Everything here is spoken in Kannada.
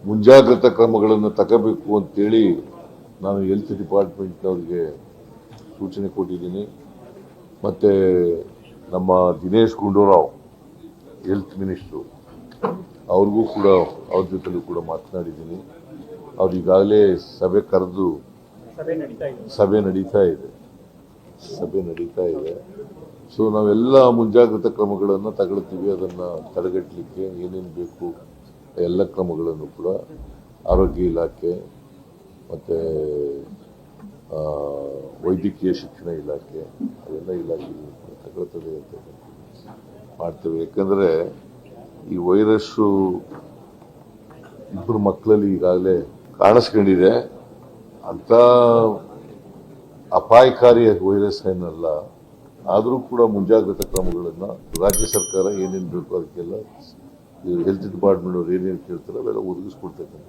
ಮುಂಜಾಗ್ರತಾ ಕ್ರಮಗಳನ್ನು ತಗೋಬೇಕು ಅಂತೇಳಿ ನಾನು ಹೆಲ್ತ್ ಡಿಪಾರ್ಟ್ಮೆಂಟ್ನವ್ರಿಗೆ ಸೂಚನೆ ಕೊಟ್ಟಿದ್ದೀನಿ. ಮತ್ತು ನಮ್ಮ ದಿನೇಶ್ ಗುಂಡೂರಾವ್ ಹೆಲ್ತ್ ಮಿನಿಸ್ಟ್ರು ಅವ್ರಿಗೂ ಕೂಡ ಅವ್ರ ಜೊತೆಲೂ ಕೂಡ ಮಾತನಾಡಿದ್ದೀನಿ. ಅವ್ರು ಈಗಾಗಲೇ ಸಭೆ ಕರೆದು ಸಭೆ ನಡೀತಾ ಇದೆ. ಸೊ ನಾವೆಲ್ಲ ಮುಂಜಾಗ್ರತಾ ಕ್ರಮಗಳನ್ನು ತಗೊಳ್ತೀವಿ. ಅದನ್ನು ತಡೆಗಟ್ಟಲಿಕ್ಕೆ ಏನೇನು ಬೇಕು ಎಲ್ಲ ಕ್ರಮಗಳನ್ನು ಕೂಡ ಆರೋಗ್ಯ ಇಲಾಖೆ ಮತ್ತು ವೈದ್ಯಕೀಯ ಶಿಕ್ಷಣ ಇಲಾಖೆ ಅವೆಲ್ಲ ಇಲಾಖೆಗಳು ತಗೊಳ್ತದೆ ಅಂತ ಮಾಡ್ತೇವೆ. ಯಾಕಂದರೆ ಈ ವೈರಸ್ಸು ಇಬ್ಬರು ಮಕ್ಕಳಲ್ಲಿ ಈಗಾಗಲೇ ಕಾಣಿಸ್ಕೊಂಡಿದೆ. ಅಂಥ ಅಪಾಯಕಾರಿ ವೈರಸ್ ಏನಲ್ಲ, ಆದರೂ ಕೂಡ ಮುಂಜಾಗ್ರತಾ ಕ್ರಮಗಳನ್ನು ರಾಜ್ಯ ಸರ್ಕಾರ ಏನೇನು ಬೇಕು ಅದಕ್ಕೆಲ್ಲ ಹೆಲ್ತ್ ಡಿಪಾರ್ಟ್ಮೆಂಟ್ ಅವ್ರು ಏನೇನು ಕೇಳ್ತಾರೆ ಅವೆಲ್ಲ ಒದಗಿಸ್ಕೊಡ್ತಕ್ಕಂಥ